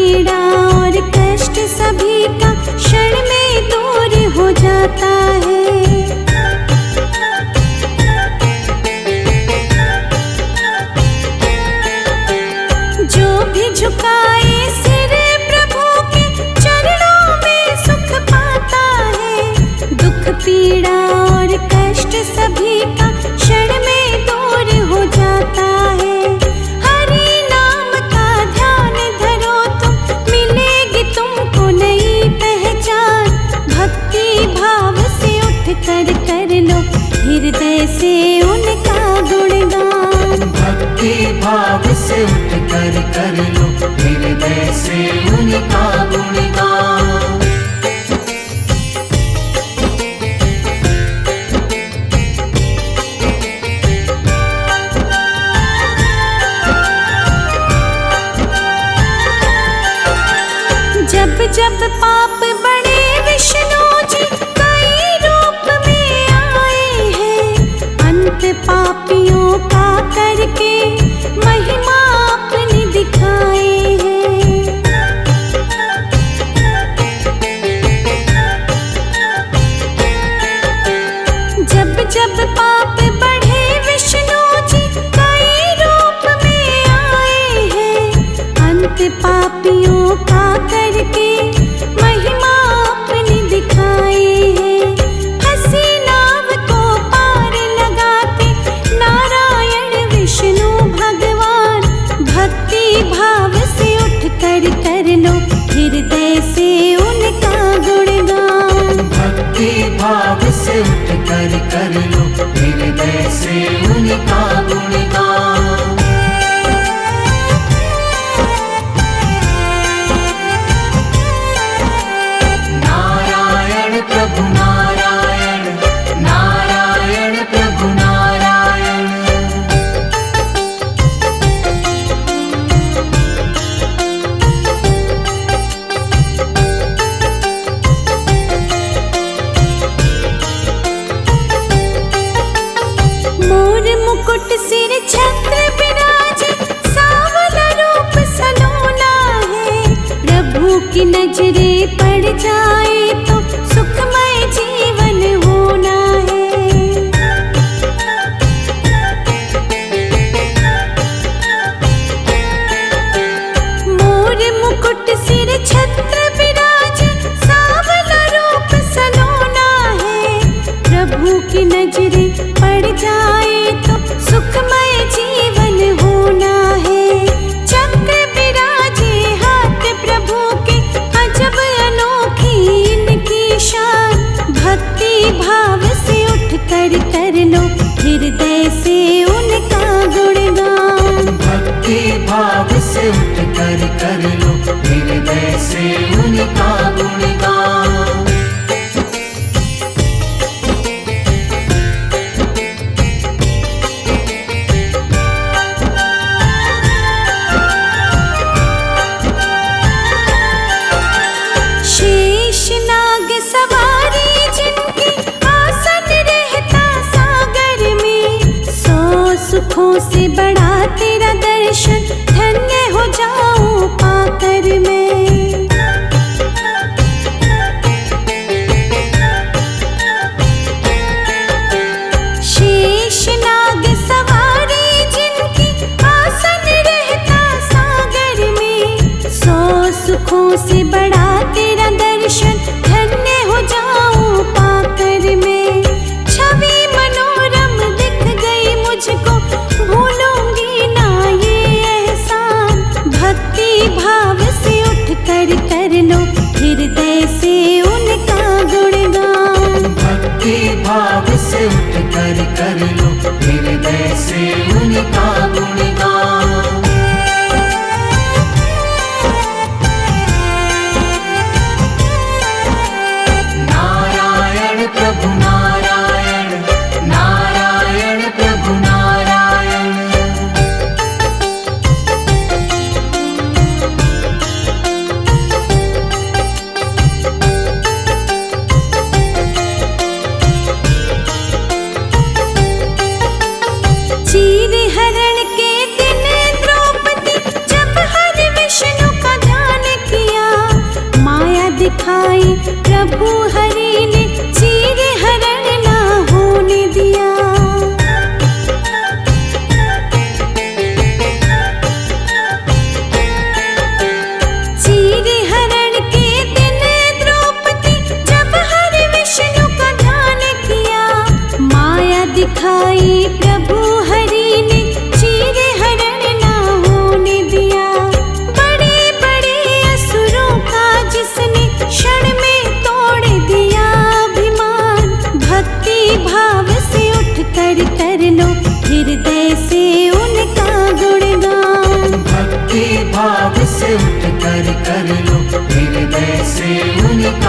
पीड़ा और कष्ट सभी का क्षण में दूर हो जाता है। जो भी झुकाए सिर प्रभु के चरणों में सुख पाता है। दुख पीड़ा और कष्ट सभी का क्षण में दूर हो जाता है। हरि नाम का ध्यान धरो तुम, मिलेगी तुमको नई पहचान। भक्ति भाव से उठ कर लो हृदय से उनका गुणगान। भक्ति भाव से उठ कर लो हृदय से उनका गुणगान। जब जब पाप बड़े विष्णु जी कई रूप में आए हैं। अंत पापियों का करके महिमा अपनी दिखाए हैं। जब जब पाप बढ़े विष्णु जी कई रूप में आए हैं। अंत पापियों का करके महिमा अपनी दिखाए हैं। हंसी नाव को पार लगाते नारायण विष्णु भगवान। भक्ति भाव से उठ कर लो हृदय से उनका गुणगान। भक्ति भाव से उठ कर लो हृदय से उनका गुणगान। नारायण प्रभु नारायण, नारायण प्रभु नारायण। मोर मुकुट सिर छत्र विराजे, सांवला रूप सलोना है। प्रभु की नजरे पड़ जाए तो सुखमय जीवन होना है। मोर मुकुट सिर छत्र विराजे, सांवला रूप सलोना है। प्रभु की नजरे पड़ जाए तो सुखमय जीवन होना है। चक्र विराजे हाथ प्रभु के, अजब अनोखी इनकी शान। भक्ति भाव से उठ कर लो हृदय से उनका गुणगान। भक्ति भाव से उठ कर लो हृदय से उनका गुणगान। शेष नाग सवारी जिनकी, आसन रहता सागर में। 100 सुखों से बड़ा तेरा दर्शन, धन्य हो जाऊं पाकर मैं। शेष नाग सवारी जिनकी, आसन रहता सागर में। 100 सुखों से बड़ा तेरा दर्शन, धन्य हो जाऊं पाकर मैं। छवि मनोरम दिख गई मुझको, भूलूंगी ना ये एहसान। भक्ति भाव से उठ कर लो हृदय से उनका गुणगान। भक्ति भाव से उठ कर लो हृदय से उनका गुणगान। प्रभु हरि ने चीर हरण ना होने दिया। चीर हरण के दिन द्रौपदी जब हरि विष्णु का ध्यान किया, माया दिखाई प्रभु हरि ने चीर हरण ना होने दिया। बड़े बड़े असुरों का जिसने क्षण में तोड़ दिया अभिमान, भक्ति भाव से उठ कर लो हृदय से उनका गुणगान। भक्ति भाव से उठ कर लो हृदय से उनका